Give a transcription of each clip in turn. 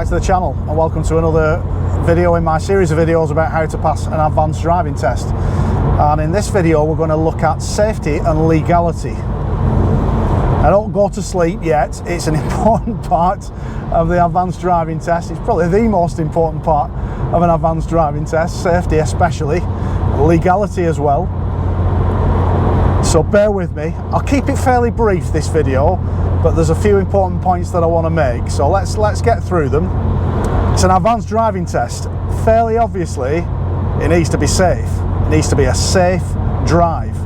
to the channel and welcome to another video in my series of videos about how to pass an advanced driving test. And in this video we're going to look at safety and legality. Now don't go to sleep yet, it's an important part of the advanced driving test. It's probably the most important part of an advanced driving test, safety especially, legality as well. So bear with me. I'll keep it fairly brief this video, but there's a few important points that I want to make. So let's get through them. It's an advanced driving test. Fairly obviously, it needs to be safe. It needs to be a safe drive.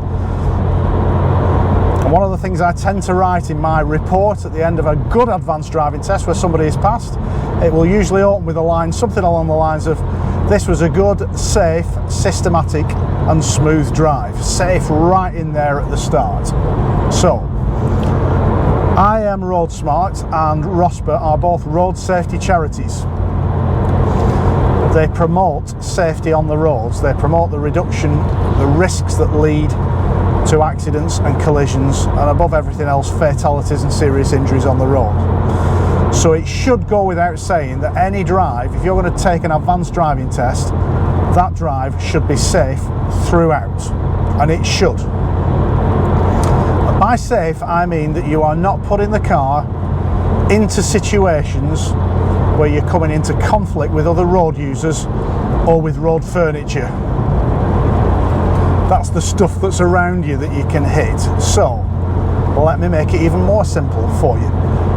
And one of the things I tend to write in my report at the end of a good advanced driving test where somebody has passed, it will usually open with a line, something along the lines of, "This was a good, safe, systematic and smooth drive." Safe right in there at the start. So, IM Road Smart and ROSPA are both road safety charities. They promote safety on the roads. They promote the reduction, the risks that lead to accidents and collisions, and above everything else, fatalities and serious injuries on the road. So it should go without saying that any drive, if you're going to take an advanced driving test, that drive should be safe throughout, and it should. By safe, I mean that you are not putting the car into situations where you're coming into conflict with other road users or with road furniture. That's the stuff that's around you that you can hit. So, let me make it even more simple for you.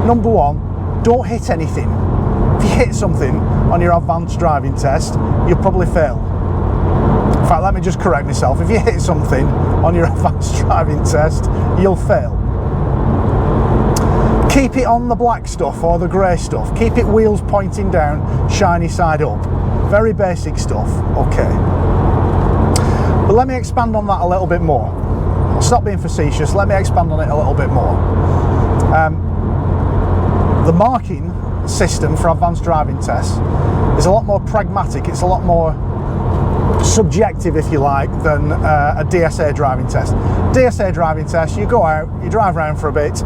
Number one, don't hit anything. If you hit something on your advanced driving test, you'll probably fail. In fact, let me just correct myself. If you hit something on your advanced driving test, you'll fail. Keep it on the black stuff or the grey stuff. Keep it wheels pointing down, shiny side up. Very basic stuff, okay. But let me expand on that a little bit more. I'll stop being facetious, let me expand on it a little bit more. The marking system for advanced driving tests is a lot more pragmatic, it's a lot more subjective, if you like, than a DSA driving test. DSA driving test, you go out, you drive around for a bit,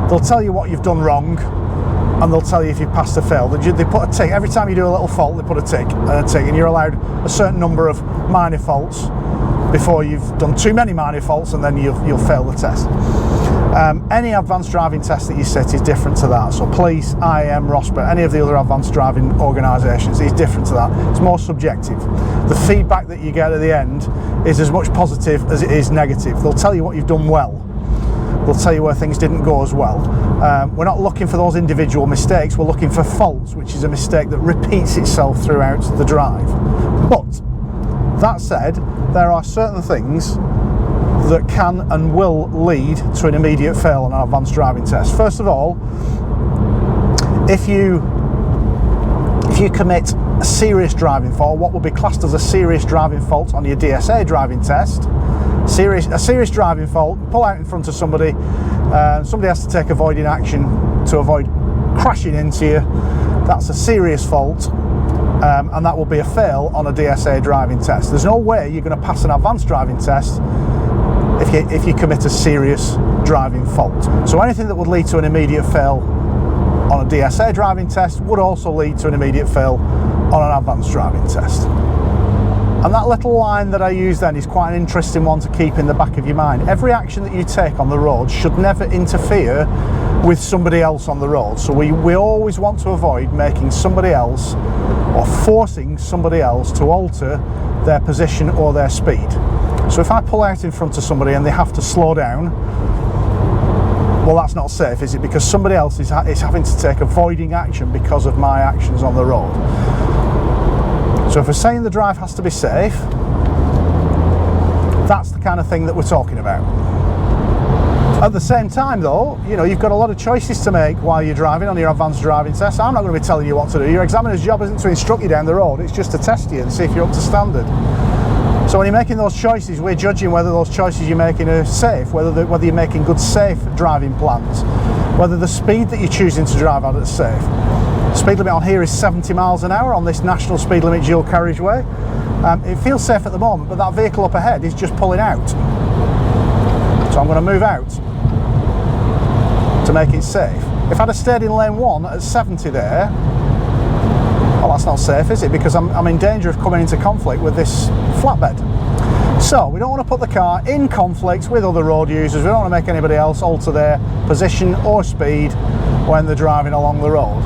they'll tell you what you've done wrong, and they'll tell you if you've passed or failed. They put a tick, every time you do a little fault, they put a tick, and you're allowed a certain number of minor faults before you've done too many minor faults, and then you'll fail the test. Any advanced driving test that you sit is different to that. So police, IM, ROSPA, any of the other advanced driving organisations is different to that. It's more subjective. The feedback that you get at the end is as much positive as it is negative. They'll tell you what you've done well. They'll tell you where things didn't go as well. We're not looking for those individual mistakes, we're looking for faults, which is a mistake that repeats itself throughout the drive. But, that said, there are certain things that can and will lead to an immediate fail on an advanced driving test. First of all, if you commit a serious driving fault, what will be classed as a serious driving fault on your DSA driving test, a serious driving fault, pull out in front of somebody, somebody has to take avoiding action to avoid crashing into you, that's a serious fault, and that will be a fail on a DSA driving test. There's no way you're going to pass an advanced driving test if you commit a serious driving fault. So anything that would lead to an immediate fail on a DSA driving test would also lead to an immediate fail on an advanced driving test. And that little line that I use then is quite an interesting one to keep in the back of your mind. Every action that you take on the road should never interfere with somebody else on the road. So we always want to avoid making somebody else or forcing somebody else to alter their position or their speed. So if I pull out in front of somebody and they have to slow down, well, that's not safe, is it? Because somebody else is having to take avoiding action because of my actions on the road. So if we're saying the drive has to be safe, that's the kind of thing that we're talking about. At the same time though, you know, you've got a lot of choices to make while you're driving on your advanced driving test. I'm not going to be telling you what to do. Your examiner's job isn't to instruct you down the road, it's just to test you and see if you're up to standard. So when you're making those choices, we're judging whether those choices you're making are safe, whether you're making good safe driving plans, whether the speed that you're choosing to drive at is safe. The speed limit on here is 70 miles an hour on this national speed limit dual carriageway. It feels safe at the moment, but that vehicle up ahead is just pulling out. So I'm going to move out to make it safe. If I'd have stayed in lane 1 at 70 there, Well, that's not safe, is it? Because I'm in danger of coming into conflict with this flatbed. So we don't want to put the car in conflict with other road users. We don't want to make anybody else alter their position or speed when they're driving along the road.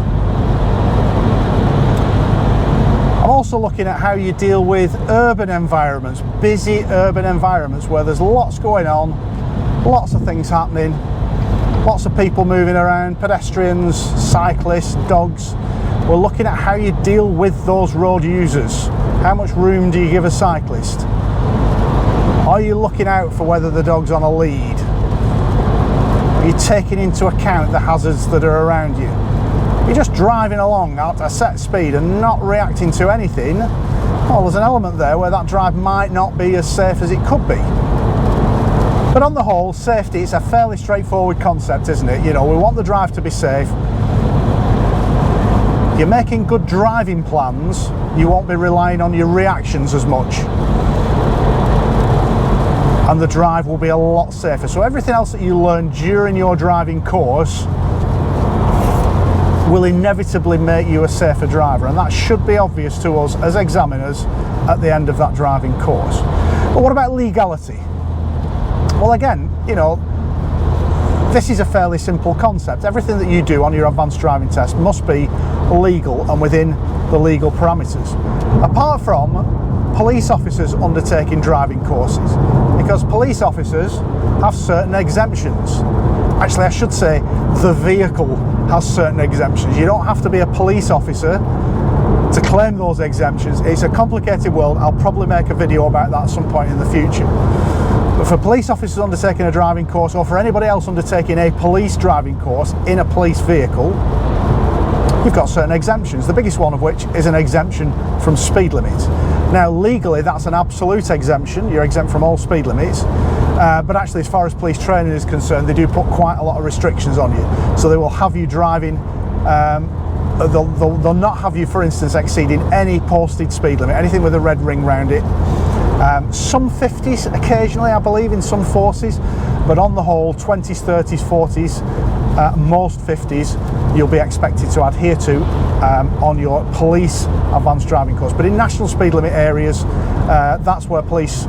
I'm also looking at how you deal with urban environments, busy urban environments where there's lots going on, lots of things happening, lots of people moving around, pedestrians, cyclists, dogs. We're looking at how you deal with those road users. How much room do you give a cyclist? Are you looking out for whether the dog's on a lead? Are you taking into account the hazards that are around you? You're just driving along at a set speed and not reacting to anything. Well, there's an element there where that drive might not be as safe as it could be. But on the whole, safety is a fairly straightforward concept, isn't it? You know, we want the drive to be safe. You're making good driving plans, you won't be relying on your reactions as much. And the drive will be a lot safer. So everything else that you learn during your driving course will inevitably make you a safer driver, and that should be obvious to us as examiners at the end of that driving course. But what about legality? Well, again, you know, this is a fairly simple concept. Everything that you do on your advanced driving test must be legal and within the legal parameters. Apart from police officers undertaking driving courses, because police officers have certain exemptions. Actually, I should say the vehicle has certain exemptions. You don't have to be a police officer to claim those exemptions. It's a complicated world. I'll probably make a video about that at some point in the future. But for police officers undertaking a driving course, or for anybody else undertaking a police driving course in a police vehicle, you've got certain exemptions, the biggest one of which is an exemption from speed limits. Now, legally, that's an absolute exemption. You're exempt from all speed limits. But actually, as far as police training is concerned, they do put quite a lot of restrictions on you. So they will have you driving, they'll not have you, for instance, exceeding any posted speed limit, anything with a red ring round it. Some 50s occasionally, I believe, in some forces, but on the whole, 20s, 30s, 40s, most 50s, you'll be expected to adhere to on your police advanced driving course. But in national speed limit areas, that's where police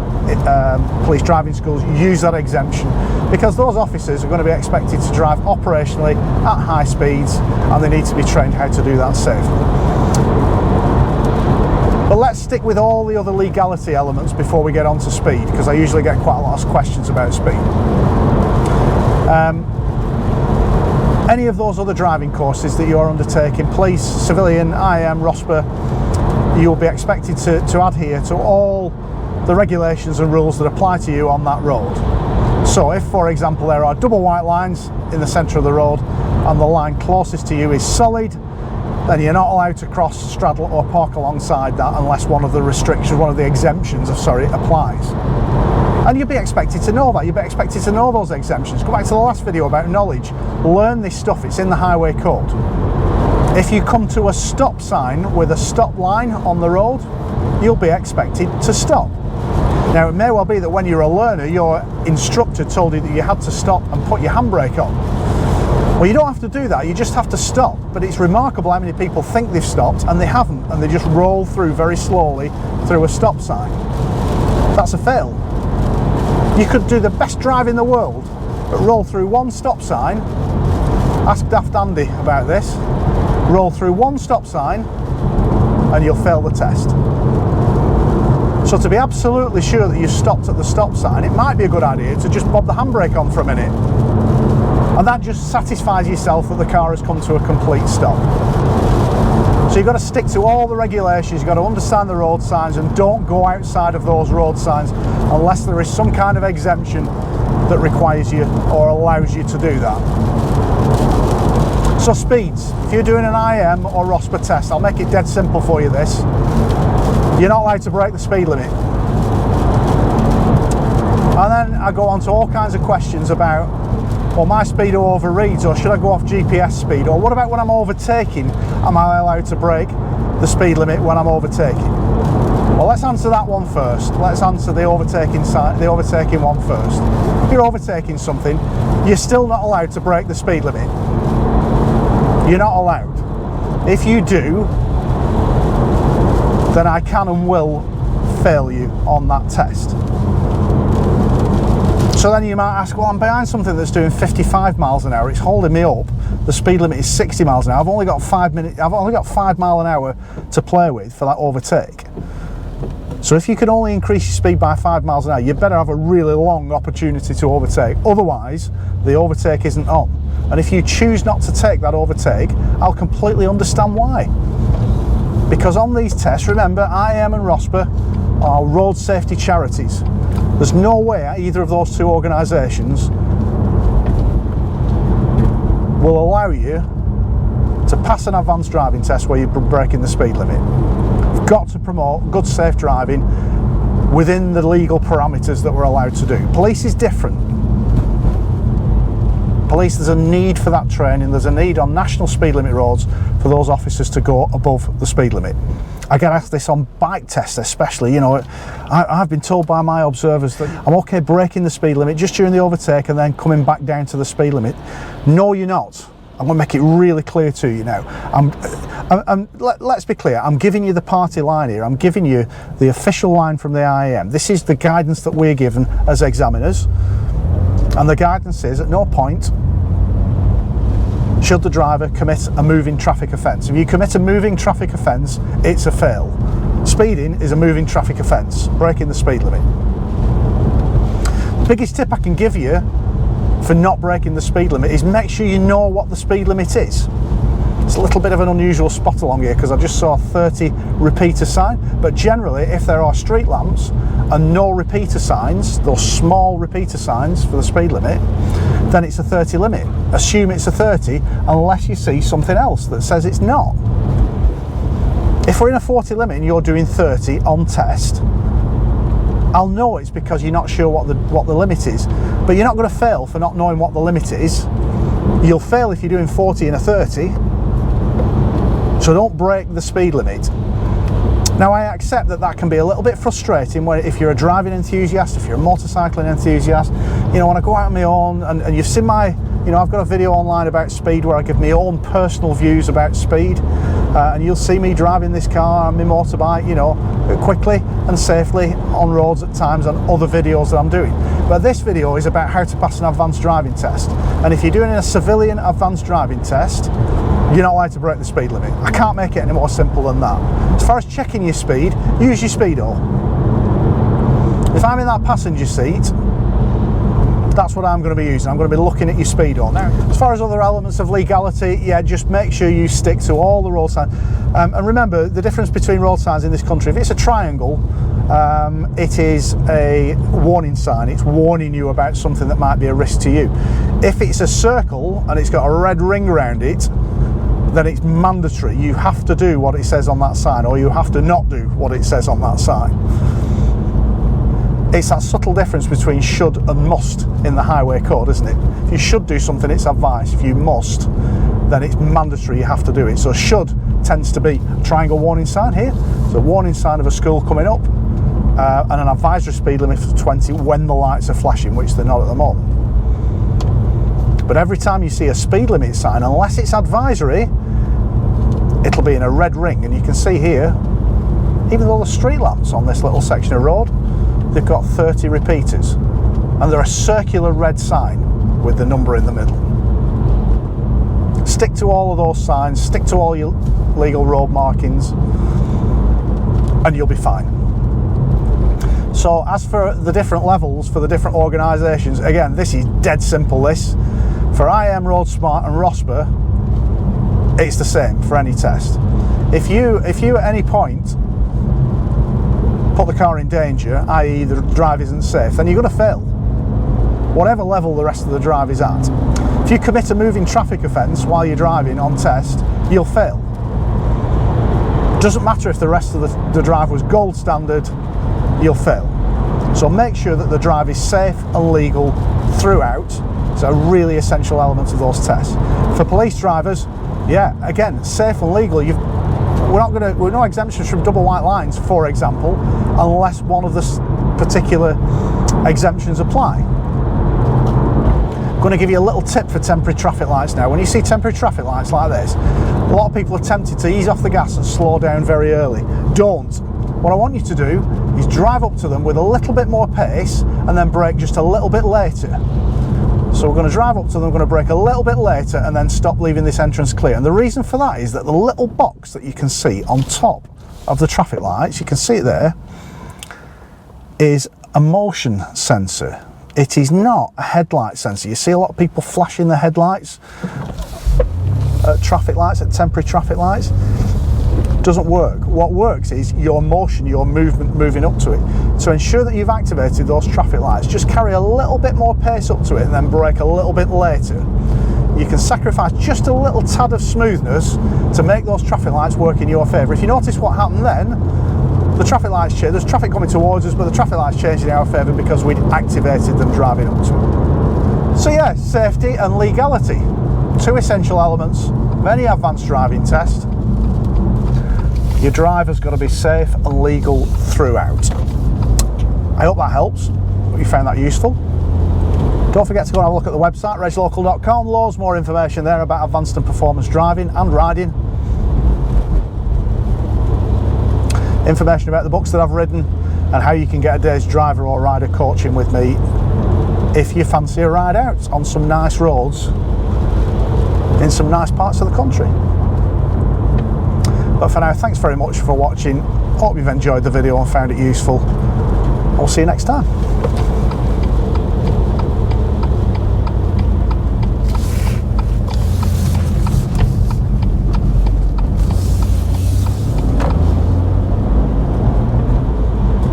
driving schools use that exemption, because those officers are going to be expected to drive operationally at high speeds, and they need to be trained how to do that safely. But let's stick with all the other legality elements before we get on to speed, because I usually get quite a lot of questions about speed. Any of those other driving courses that you're undertaking, police, civilian, IM, ROSPA, you'll be expected to adhere to all the regulations and rules that apply to you on that road. So if, for example, there are double white lines in the centre of the road and the line closest to you is solid, then you're not allowed to cross, straddle or park alongside that unless one of the restrictions, one of the exemptions, applies. And you'll be expected to know that. You'll be expected to know those exemptions. Go back to the last video about knowledge. Learn this stuff, it's in the highway code. If you come to a stop sign with a stop line on the road, you'll be expected to stop. Now, it may well be that when you're a learner, your instructor told you that you had to stop and put your handbrake on. Well, you don't have to do that, you just have to stop. But it's remarkable how many people think they've stopped and they haven't, and they just roll through very slowly through a stop sign. That's a fail. You could do the best drive in the world, but roll through one stop sign. Ask Daft Andy about this. Roll through one stop sign and you'll fail the test. So to be absolutely sure that you stopped at the stop sign, it might be a good idea to just bob the handbrake on for a minute. And that just satisfies yourself that the car has come to a complete stop. So you've got to stick to all the regulations, you've got to understand the road signs, and don't go outside of those road signs unless there is some kind of exemption that requires you or allows you to do that. So speeds, if you're doing an IM or ROSPA test, I'll make it dead simple for you this. You're not allowed to break the speed limit. And then I go on to all kinds of questions about, well, my speedo overreads, or should I go off GPS speed, or what about when I'm overtaking, am I allowed to break the speed limit when I'm overtaking? Well, let's answer that one first. Let's answer the overtaking one first. If you're overtaking something, you're still not allowed to break the speed limit. You're not allowed. If you do, then I can and will fail you on that test. So then you might ask, well, I'm behind something that's doing 55 miles an hour, it's holding me up, the speed limit is 60 miles an hour, I've only got 5 mile an hour to play with for that overtake. So if you can only increase your speed by 5 miles an hour, you better have a really long opportunity to overtake, otherwise the overtake isn't on. And if you choose not to take that overtake, I'll completely understand why. Because on these tests, remember, IAM and ROSPA are road safety charities. There's no way either of those two organisations will allow you to pass an advanced driving test where you're breaking the speed limit. You've got to promote good, safe driving within the legal parameters that we're allowed to do. Police is different. Police, there's a need for that training. There's a need on national speed limit roads for those officers to go above the speed limit. I get asked this on bike tests especially, you know, I've been told by my observers that I'm okay breaking the speed limit just during the overtake and then coming back down to the speed limit. No, you're not. I'm going to make it really clear to you now. Let's be clear, I'm giving you the party line here, I'm giving you the official line from the IAM. This is the guidance that we're given as examiners, and the guidance is at no point should the driver commit a moving traffic offence. If you commit a moving traffic offence, it's a fail. Speeding is a moving traffic offence, breaking the speed limit. The biggest tip I can give you for not breaking the speed limit is make sure you know what the speed limit is. It's a little bit of an unusual spot along here because I just saw a 30 repeater sign, but generally if there are street lamps and no repeater signs, those small repeater signs for the speed limit, then it's a 30 limit. Assume it's a 30 unless you see something else that says it's not. If we're in a 40 limit and you're doing 30 on test, I'll know it's because you're not sure what the limit is, but you're not going to fail for not knowing what the limit is. You'll fail if you're doing 40 in a 30, so don't break the speed limit. Now I accept that that can be a little bit frustrating if you're a driving enthusiast, if you're a motorcycling enthusiast. You know, when I go out on my own, and you've seen my, you know, I've got a video online about speed where I give my own personal views about speed, and you'll see me driving this car and my motorbike, you know, quickly and safely on roads at times on other videos that I'm doing. But this video is about how to pass an advanced driving test, and if you're doing a civilian advanced driving test, you're not allowed to break the speed limit. I can't make it any more simple than that. As far as checking your speed, use your speedo. If I'm in that passenger seat, that's what I'm going to be using. I'm going to be looking at your speedo. Now, as far as other elements of legality, yeah, just make sure you stick to all the road signs. And remember, the difference between road signs in this country, if it's a triangle, it is a warning sign. It's warning you about something that might be a risk to you. If it's a circle and it's got a red ring around it, then it's mandatory. You have to do what it says on that sign, or you have to not do what it says on that sign. It's that subtle difference between should and must in the highway code, isn't it? If you should do something, it's advice. If you must, then it's mandatory, you have to do it. So should tends to be a triangle warning sign here. It's a warning sign of a school coming up, and an advisory speed limit of 20 when the lights are flashing, which they're not at the moment. But every time you see a speed limit sign, unless it's advisory, it'll be in a red ring. And you can see here, even though the street lamps on this little section of road, they've got 30 repeaters, and they're a circular red sign with the number in the middle. Stick to all of those signs, stick to all your legal road markings, and you'll be fine. So as for the different levels for the different organisations, again, this is dead simple. This for IAM, Road Smart and ROSPA, it's the same for any test. If you at any point put the car in danger, i.e. the drive isn't safe, then you're going to fail, whatever level the rest of the drive is at. If you commit a moving traffic offence while you're driving on test, you'll fail. Doesn't matter if the rest of the drive was gold standard, you'll fail. So make sure that the drive is safe and legal throughout. It's a really essential element of those tests. For police drivers, yeah, again, safe and legal. We're no exemptions from double white lines, for example, unless one of the particular exemptions apply. I'm going to give you a little tip for temporary traffic lights now. When you see temporary traffic lights like this, a lot of people are tempted to ease off the gas and slow down very early. Don't. What I want you to do is drive up to them with a little bit more pace and then brake just a little bit later. So we're going to drive up to them, we're going to brake a little bit later and then stop, leaving this entrance clear. And the reason for that is that the little box that you can see on top of the traffic lights, you can see it there, is a motion sensor. It is not a headlight sensor. You see a lot of people flashing their headlights at traffic lights, at temporary traffic lights. Doesn't work. What works is your motion, your movement moving up to it. To ensure that you've activated those traffic lights, just carry a little bit more pace up to it and then brake a little bit later. You can sacrifice just a little tad of smoothness to make those traffic lights work in your favour. If you notice what happened then, the traffic lights change. There's traffic coming towards us, but the traffic lights changed in our favour because we'd activated them driving up to it. So yeah, safety and legality, two essential elements of any advanced driving test. Your driver's got to be safe and legal throughout. I hope that helps, hope you found that useful. Don't forget to go and have a look at the website, reglocal.com. Loads more information there about advanced and performance driving and riding. Information about the books that I've written and how you can get a day's driver or rider coaching with me if you fancy a ride out on some nice roads in some nice parts of the country. But for now, thanks very much for watching. Hope you've enjoyed the video and found it useful. I'll see you next time.